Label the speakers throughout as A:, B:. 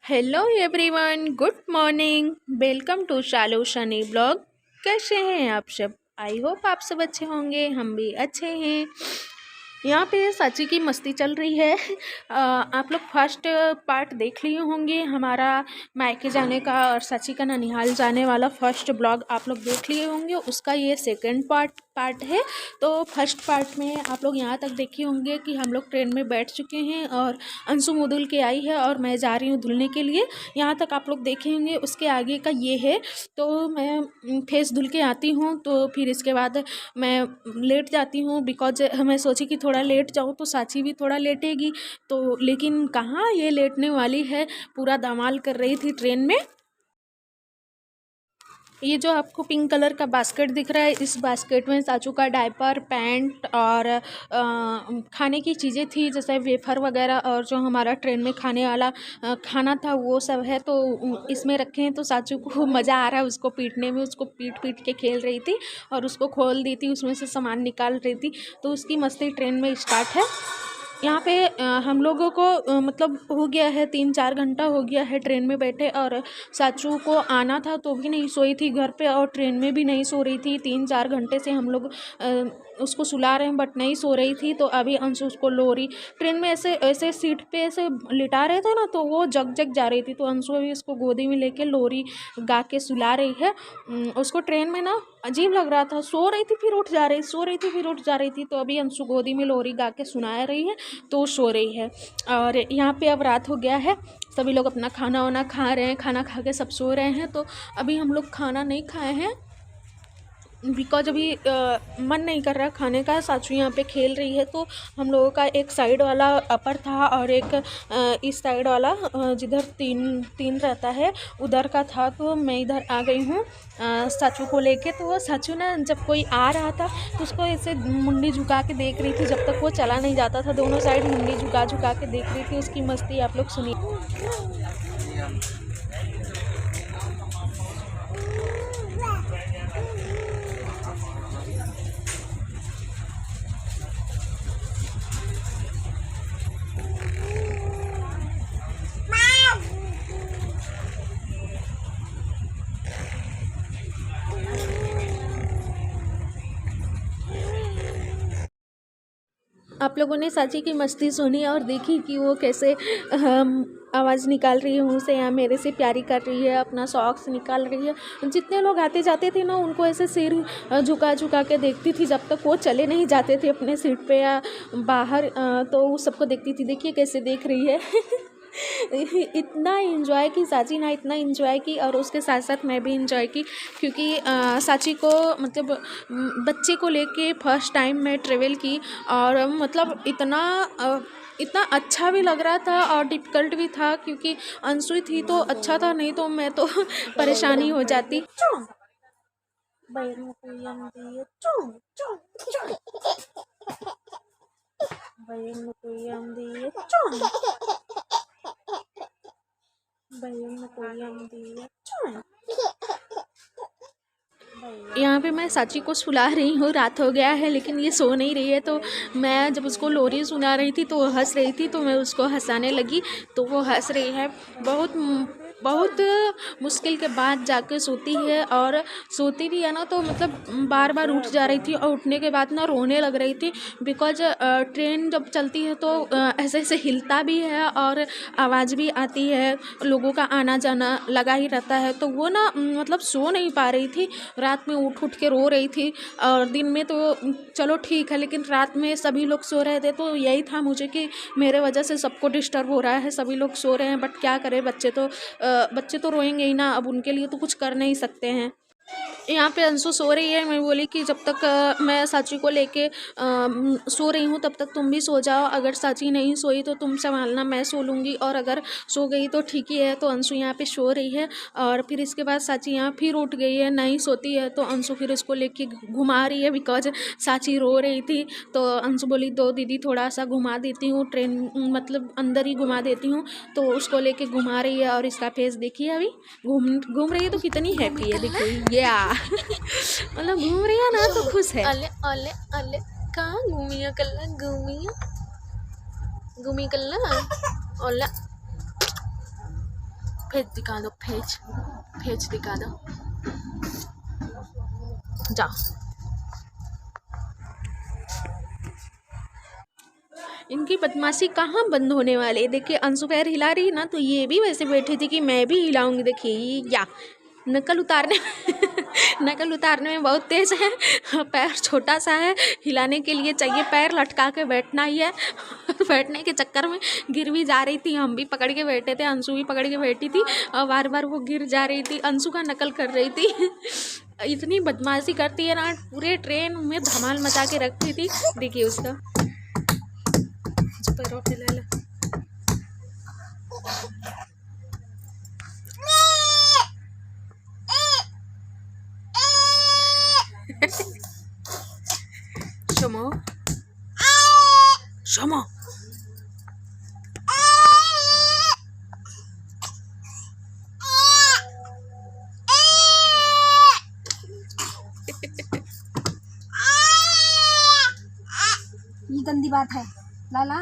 A: Hello everyone, good morning. Welcome to Shalu Shani blog. कैसे हैं आप सब? आई होप आप सब अच्छे होंगे, हम भी अच्छे हैं। यहाँ पे सची की मस्ती चल रही है। आप लोग फर्स्ट पार्ट देख लिए होंगे हमारा मायके जाने का और सची का ननिहाल जाने वाला फर्स्ट ब्लॉग आप लोग देख लिए होंगे। उसका ये सेकंड पार्ट है। तो फर्स्ट पार्ट में आप लोग यहाँ तक देखे होंगे कि हम लोग ट्रेन में बैठ चुके हैं और अंशु मुदुल के आई है और मैं जा रही हूँ धुलने के लिए। यहाँ तक आप लोग देखे होंगे। उसके आगे का ये है। तो मैं फेस धुल के आती हूँ तो फिर इसके बाद मैं लेट जाती हूँ बिकॉज मैं सोची कि थोड़ा लेट जाऊँ तो साची भी थोड़ा लेटेगी। तो लेकिन कहाँ ये लेटने वाली है, पूरा धमाल कर रही थी ट्रेन में। ये जो आपको पिंक कलर का बास्केट दिख रहा है, इस बास्केट में साचू का डायपर, पैंट और खाने की चीज़ें थी जैसे वेफर वगैरह और जो हमारा ट्रेन में खाने वाला खाना था वो सब है। तो इसमें रखे हैं। तो साचू को मज़ा आ रहा है उसको पीटने में, उसको पीट पीट के खेल रही थी और उसको खोल दी थी, उसमें से सामान निकाल रही थी। तो उसकी मस्ती ट्रेन में स्टार्ट है। यहाँ पे हम लोगों को मतलब हो गया है 3-4 घंटा हो गया है ट्रेन में बैठे और साचू को आना था तो भी नहीं सोई थी घर पे और ट्रेन में भी नहीं सो रही थी। 3-4 घंटे से हम लोग उसको सुला रहे हैं बट नहीं सो रही थी। तो अभी अंशु उसको लोरी ट्रेन में ऐसे ऐसे सीट पे ऐसे लिटा रहे थे ना तो वो जग जग जा रही थी। तो अंशु अभी उसको गोदी में लेके लोरी गा के सुला रही है। उसको ट्रेन में ना अजीब लग रहा था, सो रही थी फिर उठ जा रही, सो रही थी फिर उठ जा रही थी। तो अभी अंशु गोदी में लोरी गा के सुना रही है तो सो रही है। और यहाँ पे अब रात हो गया है, सभी लोग अपना खाना वाना खा रहे हैं, खाना खा के सब सो रहे हैं। तो अभी हम लोग खाना नहीं खाए हैं बिकॉज अभी मन नहीं कर रहा खाने का। साचू यहाँ पे खेल रही है। तो हम लोगों का एक साइड वाला अपर था और एक इस साइड वाला जिधर तीन तीन रहता है उधर का था। तो मैं इधर आ गई हूँ साचू को लेके। तो वो साचू ना जब कोई आ रहा था तो उसको ऐसे मुंडी झुका के देख रही थी जब तक वो चला नहीं जाता था। दोनों साइड मुंडी झुका झुका के देख रही थी। उसकी मस्ती आप लोग सुनिए। आप लोगों ने साची की मस्ती सुनी और देखी कि वो कैसे आवाज़ निकाल रही है मुँह से या मेरे से प्यारी कर रही है, अपना सॉक्स निकाल रही है। जितने लोग आते जाते थे ना उनको ऐसे सिर झुका झुका के देखती थी जब तक वो चले नहीं जाते थे अपने सीट पे या बाहर। तो वो सबको देखती थी, देखिए कैसे देख रही है। इतना इन्जॉय की साची ना, इतना इन्जॉय की और उसके साथ साथ मैं भी इन्जॉय की क्योंकि साची को मतलब बच्चे को लेके फर्स्ट टाइम मैं ट्रेवल की और मतलब इतना अच्छा भी लग रहा था और डिफ़िकल्ट भी था क्योंकि अंशु थी तो अच्छा था, नहीं तो मैं तो परेशानी हो जाती। यहाँ पे मैं साची को सुला रही हूँ, रात हो गया है लेकिन ये सो नहीं रही है। तो मैं जब उसको लोरी सुना रही थी तो वो हंस रही थी तो मैं उसको हंसाने लगी तो वो हंस रही है। बहुत बहुत मुश्किल के बाद जाके सोती है और सोती भी है ना तो मतलब बार बार उठ जा रही थी और उठने के बाद ना रोने लग रही थी बिकॉज ट्रेन जब चलती है तो ऐसे ऐसे हिलता भी है और आवाज़ भी आती है, लोगों का आना जाना लगा ही रहता है। तो वो ना मतलब सो नहीं पा रही थी, रात में उठ उठ के रो रही थी। और दिन में तो चलो ठीक है लेकिन रात में सभी लोग सो रहे थे तो यही था मुझे कि मेरे वजह से सबको डिस्टर्ब हो रहा है, सभी लोग सो रहे हैं बट क्या करें, बच्चे तो रोएंगे ही ना, अब उनके लिए तो कुछ कर नहीं सकते हैं। यहाँ पे अंशु सो रही है। मैं बोली कि जब तक मैं साची को लेके सो रही हूँ तब तक तुम भी सो जाओ, अगर साची नहीं सोई तो तुम संभालना, मैं सो लूँगी और अगर सो गई तो ठीक ही है। तो अंशु यहाँ पे सो रही है और फिर इसके बाद साची यहाँ फिर उठ गई है, नहीं सोती है तो अंशु फिर इसको लेके घुमा रही है बिकॉज साची रो रही थी। तो अंशु बोली दो दीदी थोड़ा सा घुमा देती हूँ, ट्रेन मतलब अंदर ही घुमा देती हूँ। तो उसको लेके घुमा रही है और इसका फेस देखिए, अभी घूम घूम रही है तो कितनी हैप्पी है, देखिए या मतलब घूम रही है ना तो खुश है।
B: अले अले अले कहाँ घूमिया कल्ला घूमी कल्ला ओला
A: फेस दिखा दो, फेस फेस दिखा दो, जाओ। इनकी बदमाशी कहाँ बंद होने वाली है। देखिए अंशु पैर हिला रही है ना, तो ये भी वैसे बैठी थी कि मैं भी हिलाऊंगी। देखिए या नकल उतारने नकल उतारने में बहुत तेज है। पैर छोटा सा है, हिलाने के लिए चाहिए पैर लटका के बैठना ही है। बैठने के चक्कर में गिर भी जा रही थी, हम भी पकड़ के बैठे थे, अंशु भी पकड़ के बैठी थी और बार बार वो गिर जा रही थी, अंशु का नकल कर रही थी। इतनी बदमाशी करती है ना, पूरे ट्रेन में धमाल मचा के रखती थी। देखिए उसका पैरों पे ले ला। शमो शमो
B: ये गंदी बात है लाला।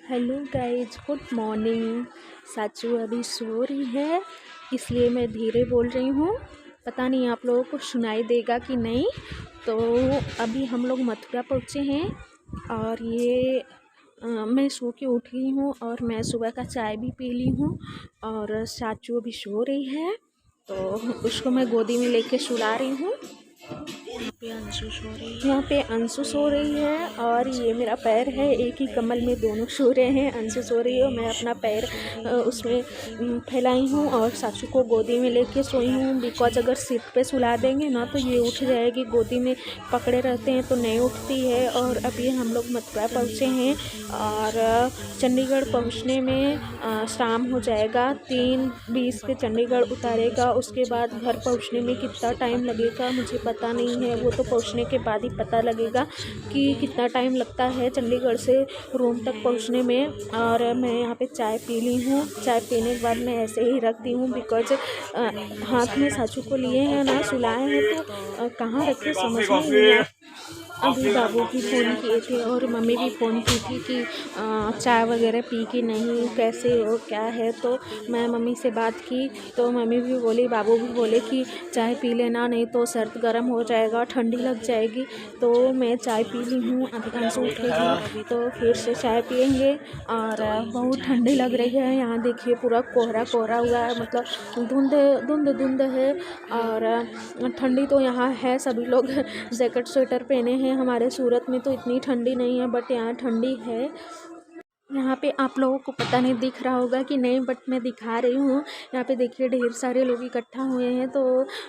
A: Hello guys, good morning. साचू अभी सो रही है, इसलिए मैं धीरे बोल रही हूँ। पता नहीं आप लोगों को सुनाई देगा कि नहीं। तो अभी हम लोग मथुरा पहुँचे हैं और ये मैं सो के उठ गई हूँ और मैं सुबह का चाय भी पी ली हूँ। और साचू अभी सो रही है, तो उसको मैं गोदी में लेके सुला रही हूँ। यहाँ पे अंशु सो रही है और ये मेरा पैर है, एक ही कमल में दोनों सो रहे हैं। अंशु सो रही है, मैं अपना पैर उसमें फैलाई हूँ और सासू को गोदी में लेके सोई हूँ। बिकॉज अगर सिर पे सुला देंगे ना तो ये उठ जाएगी, गोदी में पकड़े रहते हैं तो नहीं उठती है। और अभी हम लोग मथुरा पहुँचे हैं और चंडीगढ़ पहुँचने में शाम हो जाएगा। 3:20 पे चंडीगढ़ उतारेगा। उसके बाद घर पहुँचने में कितना टाइम लगेगा मुझे पता नहीं है, वो तो पहुंचने के बाद ही पता लगेगा कि कितना टाइम लगता है चंडीगढ़ से रूम तक पहुंचने में। और मैं यहाँ पे चाय पी ली हूँ। चाय पीने के बाद मैं ऐसे ही रख दी हूँ, बिकॉज हाथ में साचू को लिए हैं ना, सुलाए हैं, तो कहाँ रखे समझ नहीं आया। अभी बाबू भी फ़ोन किए थे और मम्मी भी फ़ोन की थी कि चाय वगैरह पी कि नहीं, कैसे हो, क्या है। तो मैं मम्मी से बात की तो मम्मी भी बोली, बाबू भी बोले कि चाय पी लेना, नहीं तो सर्द गर्म हो जाएगा, ठंडी लग जाएगी। तो मैं चाय पी ली हूँ। अभी अंशु उठेगी तो फिर से चाय पियेंगे। और बहुत ठंडी लग रही है। यहाँ देखिए पूरा कोहरा कोहरा हुआ है, मतलब धुंध है और ठंडी तो यहाँ है। सभी लोग जैकेट स्वेटर पहने हैं। हमारे सूरत में तो इतनी ठंडी नहीं है, बट यहाँ ठंडी है। यहाँ पे आप लोगों को पता नहीं दिख रहा होगा कि नहीं, बट मैं दिखा रही हूँ। यहाँ पे देखिए ढेर सारे लोग इकट्ठा हुए हैं। तो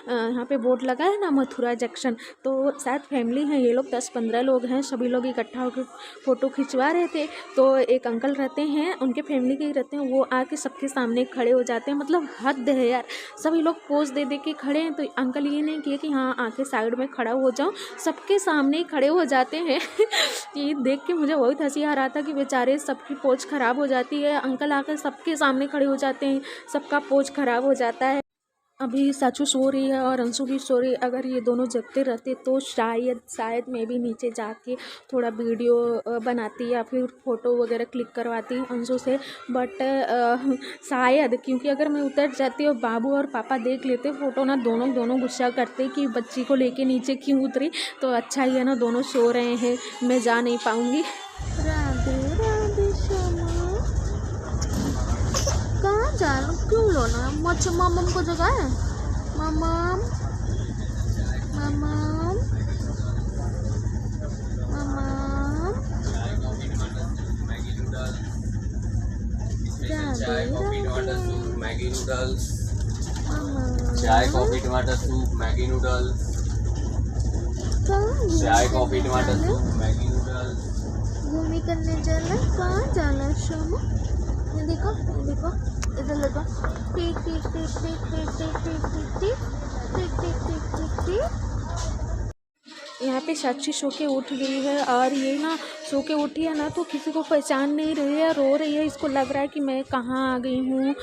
A: यहाँ पे बोर्ड लगा है ना, मथुरा जंक्शन, तो शायद फैमिली है ये लोग, 10-15 लोग हैं। सभी लोग इकट्ठा होकर फ़ोटो खिंचवा रहे थे। तो एक अंकल रहते हैं, उनके फैमिली के ही रहते हैं, वो आके सबके सामने खड़े हो जाते हैं। मतलब हद है यार, सभी लोग पोज दे दे के खड़े हैं। तो अंकल ये नहीं किए कि हाँ आके साइड में खड़ा हो जाओ, सबके सामने ही खड़े हो जाते हैं। ये देख के मुझे बहुत हंसी आ रहा था कि बेचारे सबकी पोज ख़राब हो जाती है। अंकल आकर सबके सामने खड़े हो जाते हैं, सबका पोज ख़राब हो जाता है। अभी साचू सो रही है और अंशु भी सो रही है। अगर ये दोनों जगते रहते तो शायद मैं भी नीचे जाके थोड़ा वीडियो बनाती या फिर फ़ोटो वगैरह क्लिक करवाती अंशु से। बट शायद, क्योंकि अगर मैं उतर जाती और बाबू और पापा देख लेते फ़ोटो ना, दोनों गुस्सा करते कि बच्ची को लेके नीचे क्यों उतरी। तो अच्छा ही है ना, दोनों सो रहे हैं, मैं जा नहीं पाऊँगी। कहाँ जा रहा हूँ, क्यों लोना मुझे मम्म को जगह है। मम्म
C: मैगी नूडल्स, चाय कॉफी टमाटर सूप, मैगी नूडल्स, चाय कॉफी टमाटर सूप, मैगी नूडल्स।
B: घूमी करने जाना, कहाँ जाना शोमू? ये देखो इधर लगा, टिक टिक टिक टिक टिक टिक टिक टिक टिक टिक टिक टिक टिक।
A: यहाँ पे साक्षी सो के उठ गई है और ये ना सो के उठी है ना, तो किसी को पहचान नहीं रही है, रो रही है। इसको लग रहा है कि मैं कहाँ आ गई हूँ।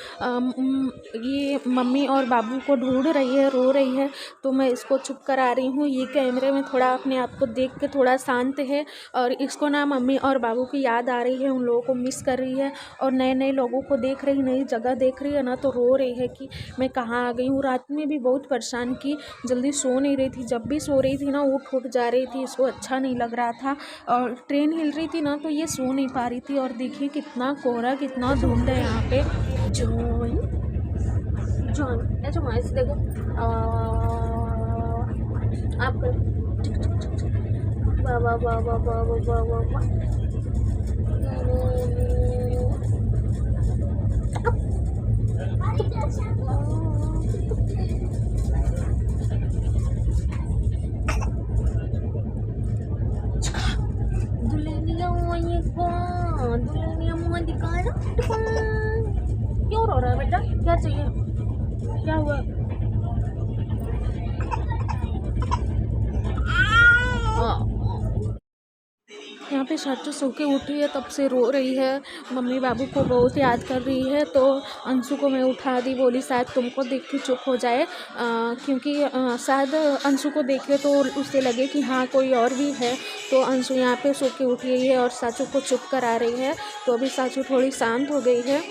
A: ये मम्मी और बाबू को ढूंढ रही है, रो रही है। तो मैं इसको चुप करा रही हूँ। ये कैमरे में थोड़ा अपने आप को देख के थोड़ा शांत है, और इसको ना मम्मी और बाबू की याद आ रही है, उन लोगों को मिस कर रही है, और नए नए लोगों को देख रही, नई जगह देख रही है ना, तो रो रही है कि मैं कहाँ आ गई हूँ। रात में भी बहुत परेशान की, जल्दी सो नहीं रही थी। जब भी सो रही थी ना, उठ जा रही थी, इसको अच्छा नहीं लग रहा था। और ट्रेन हिल रही थी ना, तो ये सो नहीं पा रही थी। और देखिए कितना कोहरा, कितना धुंध है यहाँ पे। जॉन जॉन ऐसे वहाँ से देखो, आप वाह वाह वाह वाह वाह वाह वाह वाह। दुल्हनिया ये कौन, दुल्हनिया मुँह दिखा ना। क्यों रो रहा है बेटा, क्या चाहिए, क्या हुआ? यहाँ पे चाचू सो के उठी है, तब से रो रही है, मम्मी बाबू को बहुत याद कर रही है। तो अंशु को मैं उठा दी, बोली शायद तुमको देख के चुप हो जाए, क्योंकि शायद अंशु को देखे तो उसे लगे कि हाँ कोई और भी है। तो अंशु यहाँ पे सो के उठी है और चाचू को चुप करा रही है। तो अभी चाचू थोड़ी शांत हो गई है।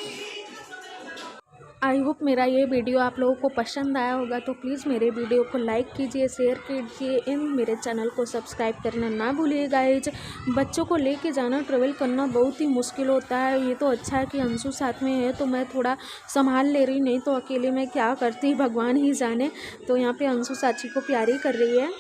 A: आई होप मेरा ये वीडियो आप लोगों को पसंद आया होगा। तो प्लीज़ मेरे वीडियो को लाइक कीजिए, शेयर कीजिए, इन मेरे चैनल को सब्सक्राइब करना ना भूलिए गाइज। बच्चों को लेके जाना, ट्रेवल करना बहुत ही मुश्किल होता है। ये तो अच्छा है कि अंशु साथ में है, तो मैं थोड़ा संभाल ले रही, नहीं तो अकेले मैं क्या करती भगवान ही जाने। तो यहाँ पे अंशु चाची को प्यारी कर रही है।